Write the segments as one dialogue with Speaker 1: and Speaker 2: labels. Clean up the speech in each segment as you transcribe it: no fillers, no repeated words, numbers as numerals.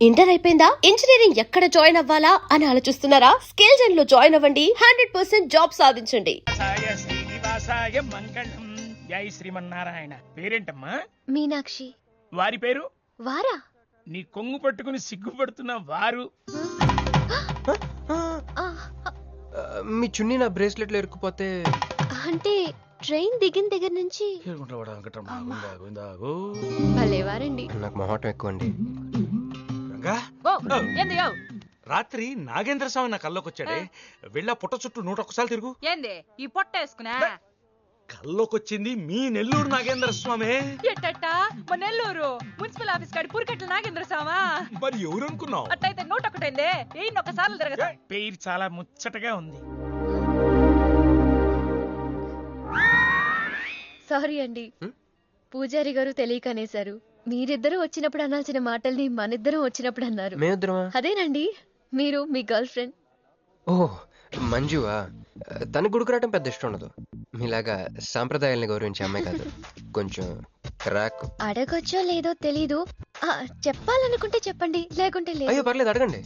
Speaker 1: Inter అయిపోయిందా? Engineering ఎక్కడ join అవ్వాలా అని ఆలోచిస్తున్నారా? స్కిల్ జెన్ లో జాయిన్ అవ్వండి. 100% జాబ్ సాధించండి.
Speaker 2: శ్రీనివాసాయ మంగళం. జై శ్రీమన్నారాయణ. పేరేంటమ్మా?
Speaker 3: మీనాక్షి.
Speaker 2: వారి పేరు?
Speaker 3: వారా?
Speaker 2: నీ కొంగు పట్టుకుని సిగ్గుపడుతున్న వారు.
Speaker 4: మీ చున్నీ నా బ్రేస్లెట్ లో ఇరుక్కుపోతే
Speaker 3: అంటే ట్రైన్ దిగిన దగ్గర నుంచి భలేవారండి.
Speaker 4: నాకు మొహాటం ఎక్కువ అండి.
Speaker 5: రాత్రి నాగేంద్ర స్వామి నా కల్లోకొచ్చాడే, వెళ్ళా పుట్ట చుట్టూ 101 తిరుగు.
Speaker 6: ఏంది ఈ పొట్ట వేసుకున్నా?
Speaker 5: కల్లోకొచ్చింది మీ నెల్లూరు నాగేంద్ర స్వామి.
Speaker 6: ఎట్టట మా నెల్లూరు మున్సిపల్ ఆఫీస్ కాడి పురికట్ల నాగేంద్ర స్వామా?
Speaker 5: మరి ఎవరు అనుకున్నావు?
Speaker 6: అట్టయితే 101 1 తిరగదా?
Speaker 2: పేరు చాలా ముచ్చటగా ఉంది.
Speaker 3: సారీ అండి, పూజారి గారు తెలియకనేశారు. మీరిద్దరూ వచ్చినప్పుడు అనాల్సిన మాటల్ని మనిద్దరం వచ్చినప్పుడు అన్నారు.
Speaker 4: మేమిద్దరమా?
Speaker 3: అదేనండి, మీరు మీ గర్ల్ ఫ్రెండ్.
Speaker 4: ఓ మంజువా? తన గుడికి రావటం పెద్ద ఇష్టం ఉండదు. మీలాగా సాంప్రదాయాల్ని గౌరవించే అమ్మాయి కాదు. కొంచెం క్రాక్.
Speaker 3: అడగొచ్చో లేదో తెలీదు. చెప్పాలనుకుంటే చెప్పండి, లేకుంటే లేదు.
Speaker 4: అయ్యో పర్లేదు, అడగండి.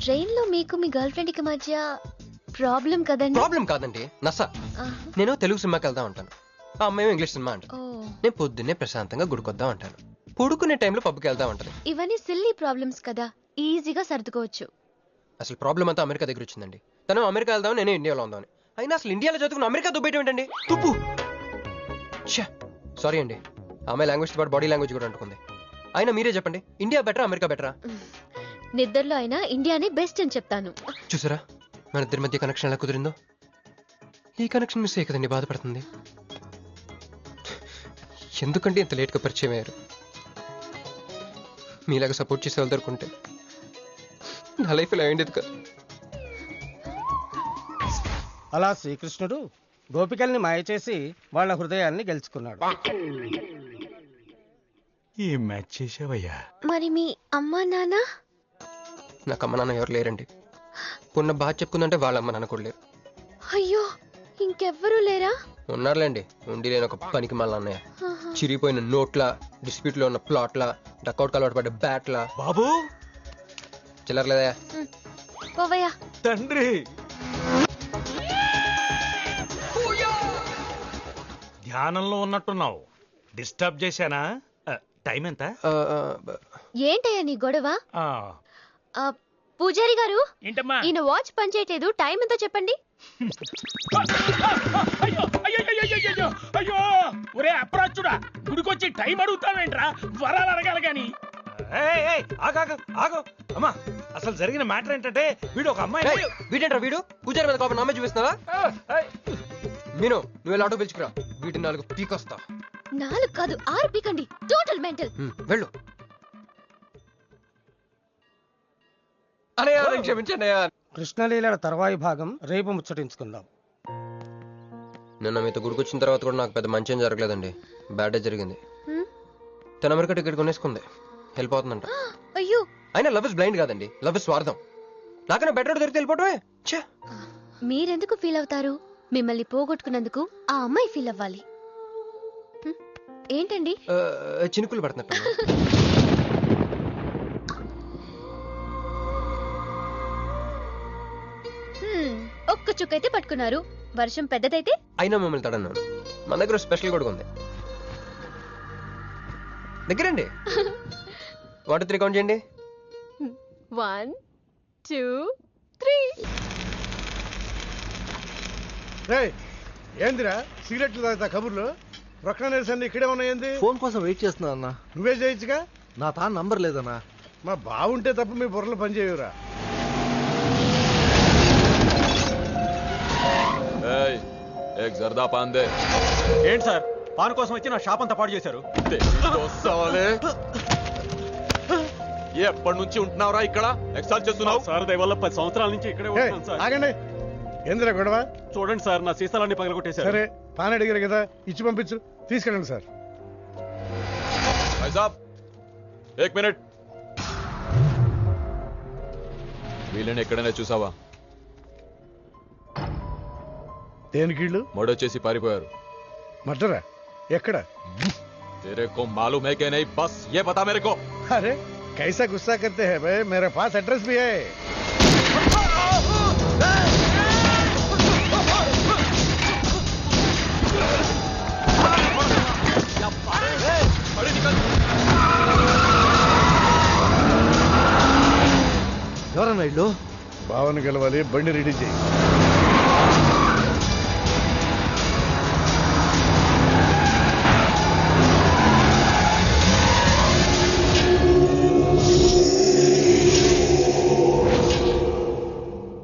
Speaker 3: ట్రైన్ లో మీకు మీ గర్ల్ ఫ్రెండ్ కి మధ్య ప్రాబ్లం కదండి?
Speaker 4: ప్రాబ్లం కాదండి, నస. నేను తెలుగు సినిమాకి వెళ్దాం అంటాను, ఆ అమ్మాయి ఇంగ్లీష్ సినిమా అంటాను. నేను పొద్దున్నే ప్రశాంతంగా గుడికొద్దాం అంటాను, పడుకునే టైంలో పబ్కి వెళ్దాం అంటాను.
Speaker 3: ఇవన్నీ సిల్లీ ప్రాబ్లమ్స్ కదా, ఈజీగా సర్దుకోవచ్చు.
Speaker 4: అసలు ప్రాబ్లం అంతా అమెరికా దగ్గర వచ్చిందండి. తను అమెరికా వెళ్దాం, నేను ఇండియాలో ఉందామని. అయినా అసలు ఇండియాలో చదువుకుని అమెరికా దుబ్బేయటం ఏంటండి? తుప్పు. సారీ అండి, ఆమె లాంగ్వేజ్ తో పాటు బాడీ లాంగ్వేజ్ కూడా అంటుకుంది. అయినా మీరే చెప్పండి, ఇండియా బెటరా అమెరికా బెటరా?
Speaker 3: నిద్దర్లో అయినా ఇండియానే బెస్ట్ అని చెప్తాను.
Speaker 4: చూసారా మన ఇద్దరి మధ్య కనెక్షన్ ఎలా కుదిరిందో? ఈ కనెక్షన్ మిస్ అయ్యి కదండి బాధపడుతుంది. ఎందుకంటే ఇంత లేట్గా పరిచయం అయ్యారు? మీలాగా సపోర్ట్ చేసే వాళ్ళు దొరుకుంటే నా లైఫ్ ఇలా అయ్యేది కదా.
Speaker 7: అలా శ్రీకృష్ణుడు గోపికల్ని మాయ చేసి వాళ్ళ హృదయాల్ని గెలుచుకున్నాడు.
Speaker 5: ఏం మ్యాచ్ చేసావయ్యా?
Speaker 3: మరి మీ అమ్మా నాన్న?
Speaker 4: నాకు అమ్మ నాన్న ఎవరు లేరండి. పున్న బాగా చెప్పుకుందంటే వాళ్ళ అమ్మ నాన్న కూడా లేరు.
Speaker 3: అయ్యో, ఇంకెవ్వరూ లేరా?
Speaker 4: ఉన్నారులేండి, ఉండి లేని ఒక పనికి మళ్ళీ అన్నయ్య. చిరిగిపోయిన నోట్ల, డిస్ప్యూట్ లో ఉన్న ప్లాట్ల, డక్అవుట్ అలవాటు పడ్డ బ్యాట్ల.
Speaker 5: బాబు
Speaker 4: చిల్లర్లేదా?
Speaker 3: పోవయ్యా.
Speaker 5: తండ్రి, ధ్యానంలో ఉన్నట్టున్నావు. డిస్టర్బ్ చేశానా? టైం ఎంత?
Speaker 3: ఏంటయ్యా నీ గొడవ? పూజారి గారు,
Speaker 2: ఏంటమ్మా?
Speaker 3: ఈయన వాచ్ పనిచేయట్లేదు, టైం ఎంతో చెప్పండి.
Speaker 2: అయ్యో అయ్యో అయ్యో అయ్యో, ఒరే అప్రాచుడా, గుడికొచ్చి టైం అడుగుతావేంట్రా? వరాలు అడగాలి గాని.
Speaker 5: ఆగు అమ్మా, అసలు జరిగిన మ్యాటర్ ఏంటంటే, వీడు ఒక అమ్మాయి.
Speaker 4: వీడేంట్రా వీడు? పూజారి మీద కోపం నమ్మే చూపిస్తున్నావా? మీను, నువ్వు ఆటో పిలుచుకురా, వీటి 4 పీకొస్తా.
Speaker 3: 4 కాదు 6 పీకండి. Total mental.
Speaker 4: వెళ్ళు. అన్నయ్య క్షమించండి.
Speaker 7: కృష్ణలీలల తర్వాయి భాగం రేపు ముచ్చటించుకుందాం.
Speaker 4: నిన్న మీతో గుడికొచ్చిన తర్వాత కూడా నాకు పెద్ద మంచి ఏం జరగలేదండి, బ్యాడే జరిగింది. తన అమెరికా టికెట్ కొనేసుకుంది, వెళ్ళిపోతుందంట.
Speaker 3: అయ్యో,
Speaker 4: అయినా లవ్ ఇస్ బ్లైండ్ కాదండి, లవ్ ఇస్ స్వార్థం. నాకన్నా బెటర్ దొరికి వెళ్ళిపోవటమే.
Speaker 3: మీరెందుకు ఫీల్ అవుతారు? మిమ్మల్ని పోగొట్టుకున్నందుకు ఆ అమ్మాయి ఫీల్ అవ్వాలి. ఏంటండి
Speaker 4: చినుకులు పడుతున్నట్టు.
Speaker 3: ఒక్క చుక్కైతే పట్టుకున్నారు, వర్షం పెద్దదైతే?
Speaker 4: అయినా మిమ్మల్ని తడన్నాను, మన దగ్గర స్పెషల్ కూడా ఉంది. దగ్గరండి. 1 2 3 కౌంట్ చేయండి.
Speaker 3: 1 2 3.
Speaker 8: ఏందిరా సిగరెట్లు తాగుతా కబుర్లు? ప్రొక్లనేషన్ ఇక్కడే ఉన్నాయండి.
Speaker 9: ఫోన్ కోసం వెయిట్ చేస్తున్నా అన్న.
Speaker 8: నువ్వే చేయొచ్చుగా.
Speaker 9: నా తాను నంబర్ లేదన్నా.
Speaker 8: మా బావుంటే తప్ప మీ బుర్రలు పనిచేయవురా.
Speaker 5: ఏంటి సార్, పాన్ కోసం వచ్చి నా షాప్ అంతా పాడు చేశారు. ఎప్పటి నుంచి ఉంటున్నావురా ఇక్కడ? ఎక్సాల్ చేస్తున్నావు సార్? దయవల్ల 10 సంవత్సరాల నుంచి ఇక్కడే ఉంటున్నాను సార్.
Speaker 8: ఆగండి, ఏందిరా గొడవ?
Speaker 5: చూడండి సార్, నా సీసాలన్నీ పగలగొట్టేశారు.
Speaker 8: సరే, పాన్ అడిగారు కదా, ఇచ్చి పంపించు, తీసుకెళ్ళండి సార్.
Speaker 10: एक मिनट, వీళ్ళని ఎక్కడైనా చూసావా?
Speaker 8: దేనికిళ్ళు?
Speaker 10: మర్డర్ పారిపోయారు.
Speaker 8: మర్డరా? ఎక్కడ?
Speaker 10: तेरे को मालूम है कि नहीं? बस ये बता मेरे को.
Speaker 8: अरे कैसा गुस्सा करते हैं भाई, मेरे पास एड्रेस भी है.
Speaker 9: ఎవరన్నా ఇల్లు?
Speaker 8: భావన గెలవాలి, బండి రెడీ చేయి.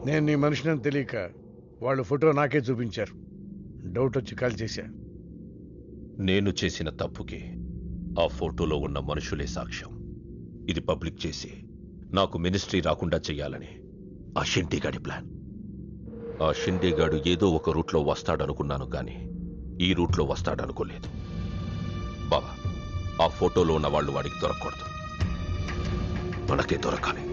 Speaker 8: నేను నీ మనిషిని తెలియక వాళ్ళు ఫోటో నాకే చూపించారు. డౌట్ వచ్చి కాల్ చేశా.
Speaker 11: నేను చేసిన తప్పుకి ఆ ఫోటోలో ఉన్న మనుషులే సాక్ష్యం. ఇది పబ్లిక్ చేసి నాకు మినిస్ట్రీ రాకుండా చెయ్యాలని ఆ షిండేగాడి ప్లాన్. ఆ షిండేగాడు ఏదో ఒక రూట్లో వస్తాడనుకున్నాను కానీ ఈ రూట్లో వస్తాడనుకోలేదు. బాబా, ఆ ఫోటోలో ఉన్న వాళ్ళు వాడికి దొరకకూడదు, మనకే దొరకాలి.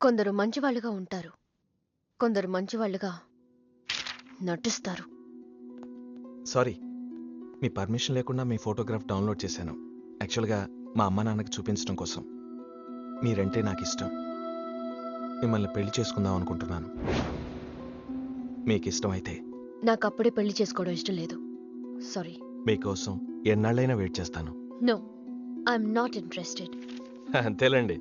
Speaker 3: కొందరు మంచివాళ్ళుగా ఉంటారు, కొందరు మంచివాళ్ళుగా నటిస్తారు.
Speaker 9: సారీ, మీ పర్మిషన్ లేకుండా మీ ఫోటోగ్రాఫ్ డౌన్లోడ్ చేశాను. యాక్చువల్గా మా అమ్మ నాన్నకి చూపించడం కోసం. మీరంటే నాకు ఇష్టం. మిమ్మల్ని పెళ్లి చేసుకుందాం అనుకుంటున్నాను. మీకు ఇష్టం అయితే.
Speaker 3: నాకు అప్పుడే పెళ్లి చేసుకోవడం ఇష్టం లేదు. సారీ.
Speaker 9: మీకోసం ఎన్నాళ్ళైనా వెయిట్ చేస్తాను.
Speaker 3: No, I'm not interested.
Speaker 9: అంతేలేండి,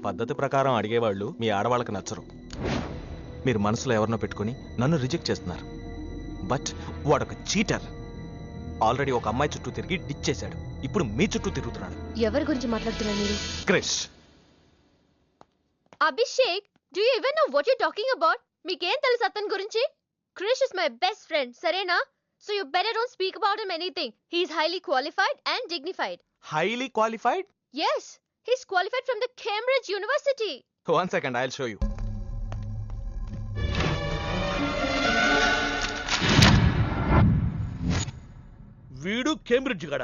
Speaker 9: పద్ధతి ప్రకారం అడిగేవాళ్ళు మీ ఆడవాళ్ళకి నచ్చరు. మీరు మనసులో ఎవరినో పెట్టుకుని నన్ను రిజెక్ట్ చేస్తున్నారు. బట్ వాడొక చీటర్. ఆల్రెడీ ఒక అమ్మాయి చుట్టూ తిరిగి డిచ్ చేశాడు. ఇప్పుడు మీ చుట్టూ తిరుగుతున్నాడు.
Speaker 3: ఎవరి గురించి మాట్లాడుతున్నారు మీరు?
Speaker 9: Krish.
Speaker 3: Abhishek, do you even know what you talking about? మీకేం తెలుసు అతని గురించి? Krish is my best friend, సరేనా? So you better don't speak about him anything. He is highly qualified and dignified.
Speaker 9: Highly qualified?
Speaker 3: Yes, he's qualified from the Cambridge University.
Speaker 9: 1 second, I'll show you.
Speaker 2: వీడు Cambridge గడ,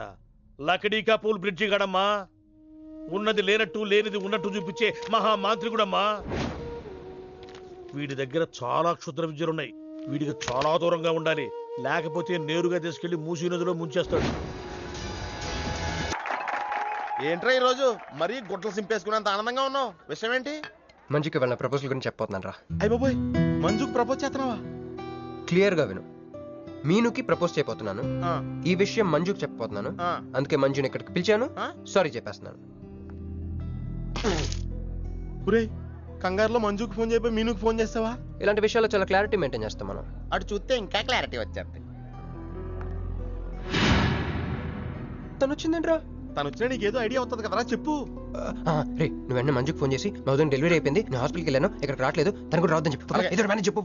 Speaker 2: లకడీకా pool bridge గడమ్మా. ఉన్నది లేనట్టు లేనిది ఉన్నట్టు చూపించే మహామాంత్రికుడమ్మా. వీడి దగ్గర చాలా క్షుద్ర విద్యలున్నాయి. వీడికి చాలా దూరంగా ఉండాలి, లేకపోతే నేరుగా తీసుకెళ్లి మూసీ నదిలో ముంచేస్తాడు.
Speaker 12: ఏంట్రా ఈ రోజు మరీ గుడ్లు సింపేసుకున్నంత ఆనందంగా ఉన్నావు? విషయం ఏంటి?
Speaker 4: మంజుకి వెళ్ళిన ప్రపోజల్ గురించి చెప్పబోతున్నాను రా.
Speaker 12: అయ్య బాబోయ్, మంజుకు ప్రపోజ్ చేస్తున్నావా?
Speaker 4: క్లియర్ గా విను. మీనుకి ప్రపోజ్ చేయబోతున్నాను. ఈ విషయం మంజుకి చెప్పబోతున్నాను. అందుకే మంజుని ఇక్కడికి పిలిచాను. సారీ చెప్పేస్తున్నాను.
Speaker 12: కంగారులో మంజుకు ఫోన్ చెప్పి మీనుకు ఫోన్ చేస్తావా?
Speaker 4: ఇలాంటి విషయాల్లో చాలా క్లారిటీ మెయింటైన్ చేస్తాం మనం.
Speaker 12: అటు చూస్తే ఇంకా క్లారిటీ వచ్చేది.
Speaker 4: తను వచ్చిందేంట్రా?
Speaker 12: తను వచ్చినా నీకేదో ఐడియా అవుతుంది కదరా, చెప్పు.
Speaker 4: రే, నువ్వు వెంటనే మంజుకి ఫోన్ చేసి మా ఉదయం డెలివరీ అయిపోయింది, నేను హాస్పిటల్కి వెళ్ళాను, ఇక్కడికి రావట్లేదు, తను కూడా రావద్దని చెప్పు. ఏదో మేనేజ్ చెప్పు.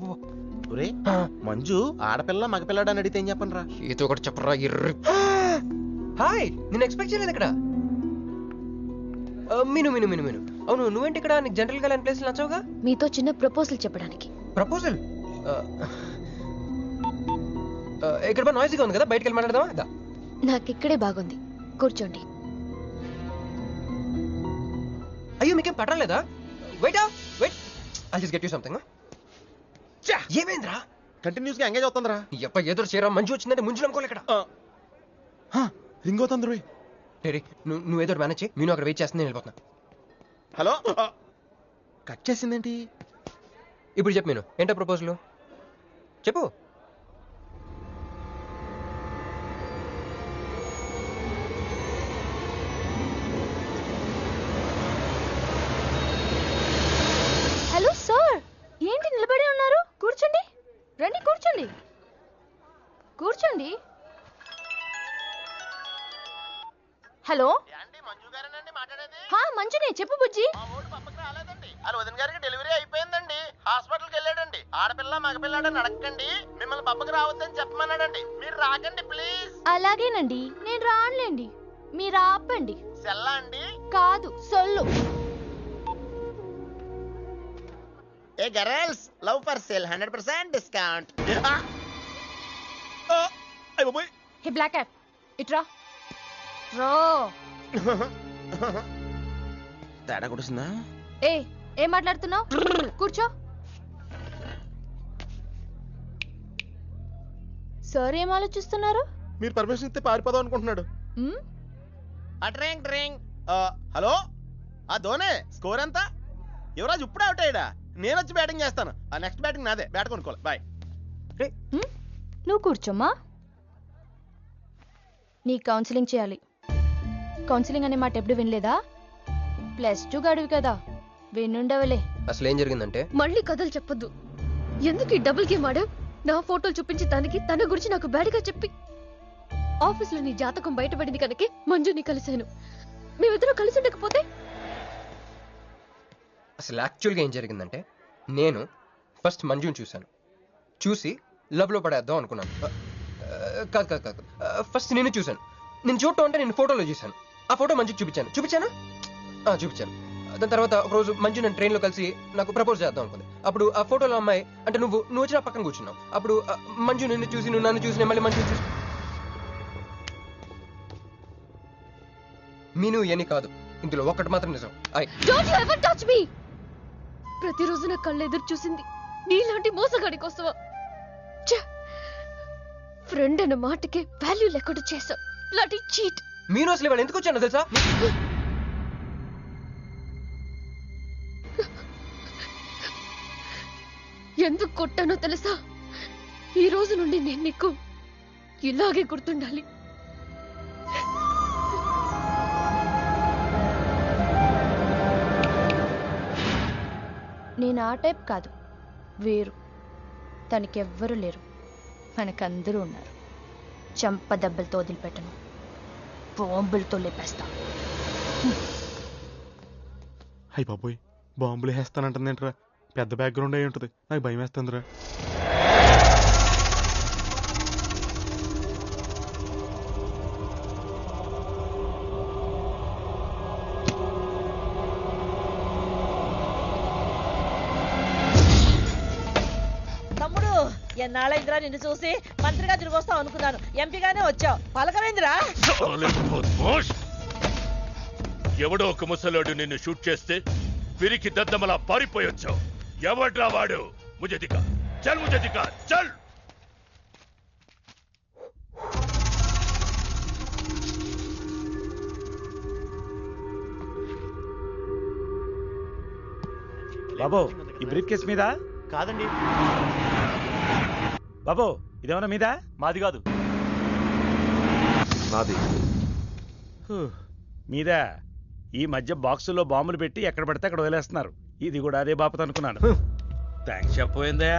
Speaker 12: మంజు ఆడపిల్ల మగపిల్లాడు అని అడిగితే ఏం చెప్పను రా?
Speaker 4: ఏదో ఒకటి చెప్పరా. హాయ్, నేను ఎక్స్పెక్ట్ చేయలేదు ఇక్కడ. మీను మీను మీను మీను అవును, నువ్వేంటి ఇక్కడ? నీకు జనరల్ గా ప్లేస్ నచ్చవుగా?
Speaker 3: మీతో చిన్న ప్రపోజల్ చెప్పడానికి.
Speaker 4: ప్రపోజల్? ఇక్కడ నాయిసీగా ఉంది కదా, బయటికి వెళ్ళి మాట్లాడదామా?
Speaker 3: నాకు ఇక్కడే బాగుంది, కూర్చోండి.
Speaker 4: అయ్యో, మీకేం పట్టలేదా? Wait wait, I just get you something. ఏమైందిరా?
Speaker 12: కంటిన్యూస్ గా ఎంగేజ్ అవుతుందిరా.
Speaker 4: ఎప్ప ఏదో చేరా, మంజు వచ్చిందంటే ముంజు అనుకోలే ఇక్కడ.
Speaker 12: రింగ్ అవుతుంది రోయ్.
Speaker 4: నువ్వు ఏదో మేనేజ్ చేయి, నేను అక్కడ వెయిట్ చేస్తుంది, నేను వెళ్ళిపోతున్నా.
Speaker 12: హలో, కట్ చేసిందేంటి?
Speaker 4: ఇప్పుడు చెప్పు మీను, ఏంటో ప్రపోజల్ చెప్పు.
Speaker 3: హలో సార్, ఏంటి నిలబడి ఉన్నారు? కూర్చోండి, రండి కూర్చోండి, కూర్చోండి. హలో, మంజునే, చెప్పు బుజ్జి.
Speaker 12: వదిన గారికి డెలివరీ అయిపోయిందండి, హాస్పిటల్కి వెళ్ళాడండి. ఆడపిల్ల మగపిల్లాడని అడగండి, మిమ్మల్ని పప్పకి రావద్దని చెప్పమన్నాడండి. మీరు రాకండి ప్లీజ్.
Speaker 3: అలాగేనండి, నేను రానులేండి, మీరు ఆపండి.
Speaker 12: సెల్లా అండి?
Speaker 3: కాదు, సొల్లు.
Speaker 12: Hey girls, love for sale 100% discount.
Speaker 3: Hey block app, ఇట్రా రో.
Speaker 12: తేడా కొడుతుందా?
Speaker 3: ఏం మాట్లాడుతున్నావు? కూర్చో. సార్ ఏం ఆలోచిస్తున్నారు?
Speaker 12: మీరు పర్మిషన్ ఇస్తే పారిపోదాం అనుకుంటున్నాడు. Drink drink. హలో, ఆ ధోనే స్కోర్ ఎంత? యువరాజ్ ఇప్పుడు అవుట్ అయ్యాడా? నేను వచ్చి బ్యాటింగ్ చేస్తాను. ఆ నెక్స్ట్ బ్యాటింగ్ నాదే. బ్యాట్ కొనుక్కోవాలి. బాయ్.
Speaker 3: నువ్వు కూర్చోమ్మా. నీ కౌన్సిలింగ్ చేయాలి. కౌన్సిలింగ్ అనే మాట ఎప్పుడు వినలేదా? +2 గడివి కదా, వినుండవలే.
Speaker 4: అసలు ఏం జరిగిందంటే,
Speaker 3: మళ్ళీ కథలు చెప్పొద్దు. ఎందుకు ఈ డబుల్ గేమ్ ఆడావు? నా ఫోటోలు చూపించి తన గురించి నాకు బ్యాడ్గా చెప్పి ఆఫీస్లో నీ జాతకం బయటపడింది కనుకే మంజుని కలిశాను. మేమిద్దరం కలిసి ఉండకపోతే?
Speaker 4: అసలు యాక్చువల్గా ఏం జరిగిందంటే, నేను ఫస్ట్ మంజుని చూశాను. చూసి లవ్లో పడేద్దాం అనుకున్నాను. కాదు, ఫస్ట్ నేను చూశాను. నేను చూడటం అంటే నేను ఫోటోలో చూశాను. ఆ ఫోటో మంజుకి చూపించాను. దాని తర్వాత ఒకరోజు మంజు నేను ట్రైన్లో కలిసి నాకు ప్రపోజ్ చేద్దాం అనుకుంది. అప్పుడు ఆ ఫోటోలో అమ్మాయి అంటే నువ్వు వచ్చి నా పక్కన కూర్చున్నావు. అప్పుడు మంజు నిన్ను చూసి, నువ్వు నన్ను చూసి, మళ్ళీ మంజుని చూసి. మీను ఇవన్నీ కాదు, ఇందులో ఒక్కటి మాత్రం నిజం.
Speaker 3: Don't you ever touch me! ప్రతిరోజు నా కళ్ళు ఎదురు చూసింది నీలాంటి మోసగాడి కోసమా? ఫ్రెండ్ అన్న మాటకే వాల్యూ లేకుండా చేసావు. లాంటి చీట్.
Speaker 4: మీను అసలు ఇవాళ ఎందుకు వచ్చాను తెలుసా?
Speaker 3: ఎందుకు కొట్టానో తెలుసా? ఈ రోజు నుండి నేను నీకు ఇలాగే గుర్తుండాలి. నేను ఆ టైప్ కాదు, వేరు. తనకెవ్వరూ లేరు, మనకందరూ ఉన్నారు. చంప దెబ్బలతో వదిలిపెట్టను, బాంబులతో లేపేస్తా.
Speaker 5: అయ్యి బాబోయ్, బాంబులు వేస్తానంటుందేంట్రా? పెద్ద బ్యాక్గ్రౌండ్ అయి ఉంటుంది, నాకు భయం వేస్తుందిరా.
Speaker 6: తమ్ముడు, ఎన్నాళ్ళైందిరా నిన్ను చూసి? మంత్రిగా తిరిగి వస్తావు అనుకున్నాను, ఎంపీగానే వచ్చావు. పలకమైందిరా?
Speaker 2: ఎవడో ఒక ముసలోడు నిన్ను షూట్ చేస్తే పిరికి దద్దమలా పారిపోయొచ్చావు. ఎవడ్రా వాడు? ముజే దిఖా, చల్.
Speaker 5: బాబు, ఈ బ్రీఫ్ కేస్ మీద?
Speaker 12: కాదండి
Speaker 5: బాబు, ఇదేమన్నా మీద?
Speaker 12: మాది కాదు.
Speaker 5: నాది. మీద ఈ మధ్య బాక్సుల్లో బాంబులు పెట్టి ఎక్కడ పడితే అక్కడ వదిలేస్తున్నారు. ఇది కూడా అదే బాపత అనుకున్నాను. థ్యాంక్స్ చెప్పపోయిందా?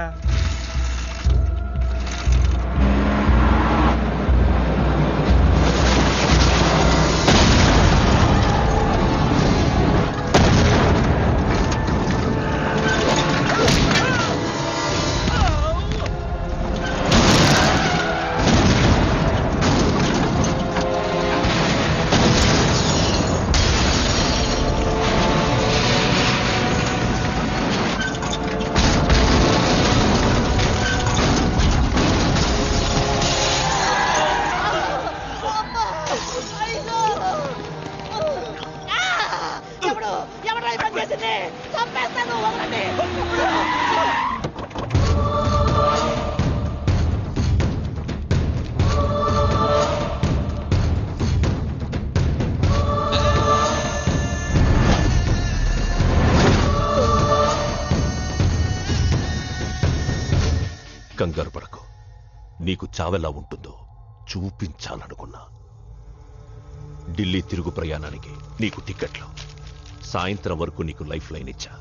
Speaker 11: కంగారు పడకు. నీకు చావెలా ఉంటుందో చూపించాలనుకున్నా. ఢిల్లీ తిరుగు ప్రయాణానికి నీకు టిక్కెట్లు. సాయంత్రం వరకు నీకు లైఫ్ లైన్ ఇచ్చా.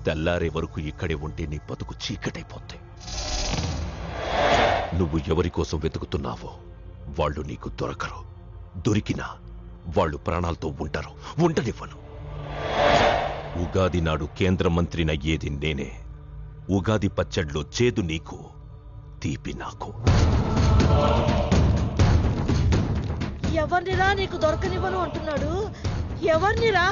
Speaker 11: తెల్లారే వరకు ఇక్కడే ఉంటే నీ బతుకు చీకటైపోద్ది. నువ్వు ఎవరి కోసం వెతుకుతున్నావో వాళ్ళు నీకు దొరకరు. దొరికినా వాళ్ళు ప్రాణాలతో ఉంటారు. ఉండనివ్వను. ఉగాది నాడు కేంద్ర మంత్రినయ్యేది నేనే. ఉగాది పచ్చడ్లో చేదు నీకు, తీపి నాకు.
Speaker 6: ఎవరినిరా నీకు దొరకనివ్వను అంటున్నాడు? ఎవరినిరా?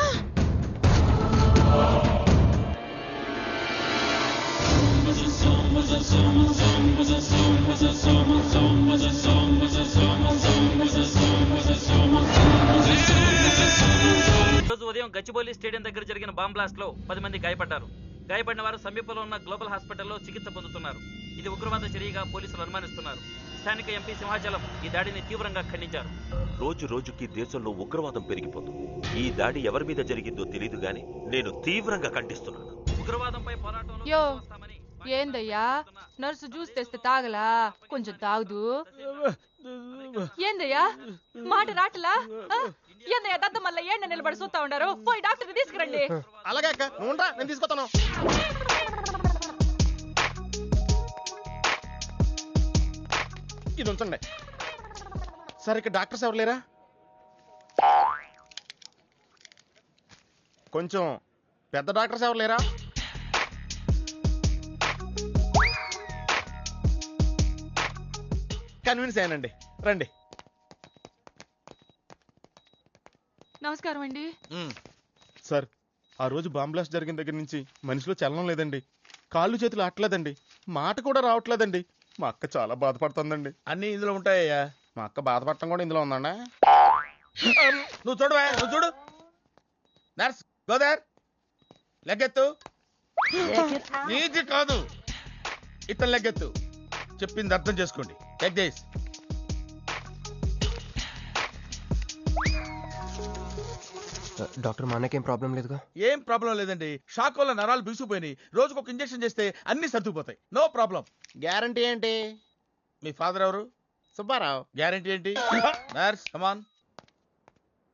Speaker 13: రోజు ఉదయం గచ్చిబౌలి స్టేడియం దగ్గర జరిగిన బాంబ్ బ్లాస్ట్ లో 10 మంది గాయపడ్డారు. గాయపడిన వారు సమీపంలో ఉన్న గ్లోబల్ హాస్పిటల్లో చికిత్స పొందుతున్నారు. ఇది ఉగ్రవాద చర్యగా పోలీసులు అనుమానిస్తున్నారు. స్థానిక ఎంపీ సింహాచలం ఈ దాడిని తీవ్రంగా ఖండించారు.
Speaker 11: రోజు రోజుకి దేశంలో ఉగ్రవాదం పెరిగిపోతుంది. ఈ దాడి ఎవరి మీద జరిగిందో తెలియదు గాని నేను తీవ్రంగా ఖండిస్తున్నాను.
Speaker 13: ఉగ్రవాదంపై పోరాటంలో
Speaker 14: యో ఏందయ్యా నర్సు జ్యూస్ తెస్తే తాగలా కొంచెం తాగుదు ఏందయ్యా మాట రాటలా ఏందయ్యా దద్ద మళ్ళీ ఏండ నిలబడి చూస్తా ఉండారు పోయి డాక్టర్ తీసుకురండి.
Speaker 12: అలాగే అక్క నువ్వు ఉండరా, నేను తీసుకొస్తాను. ఇది ఉంచండి. సరే ఇక్కడ డాక్టర్స్ ఎవరు లేరా? కొంచెం పెద్ద డాక్టర్స్ ఎవరు లేరా? కన్విన్స్ అయ్యానండి, రండి.
Speaker 14: నమస్కారం అండి.
Speaker 12: సార్ ఆ రోజు బాంబ్ బ్లాస్ట్ జరిగిన దగ్గర నుంచి మనిషిలో చలనం లేదండి, కాళ్ళు చేతులు ఆటలేదండి, మాట కూడా రావట్లేదండి. మా అక్క చాలా బాధపడుతుందండి.
Speaker 2: అన్ని ఇందులో ఉంటాయ్యా.
Speaker 12: మా అక్క బాధపడటం కూడా ఇందులో ఉందండి.
Speaker 2: నువ్వు చూడవా, నువ్వు చూడు. నర్స్ గోదర్ లెగ్గెత్తు. నీది కాదు, ఇతను లెగ్గెత్తు. చెప్పింది అర్థం చేసుకోండి. Take this.
Speaker 4: డాక్టర్ మా అన్నకేం ప్రాబ్లం లేదుగా?
Speaker 2: ఏం ప్రాబ్లం లేదండి. షాక్ వల్ల నరాలు బిగుసిపోయినాయి. రోజుకు ఒక ఇంజెక్షన్ చేస్తే అన్ని సర్దుకుపోతాయి. No problem.
Speaker 12: గ్యారంటీ ఏంటి?
Speaker 2: మీ ఫాదర్ ఎవరు?
Speaker 12: సుబ్బారావు.
Speaker 2: గ్యారంటీ ఏంటి? నర్స్ కమాన్.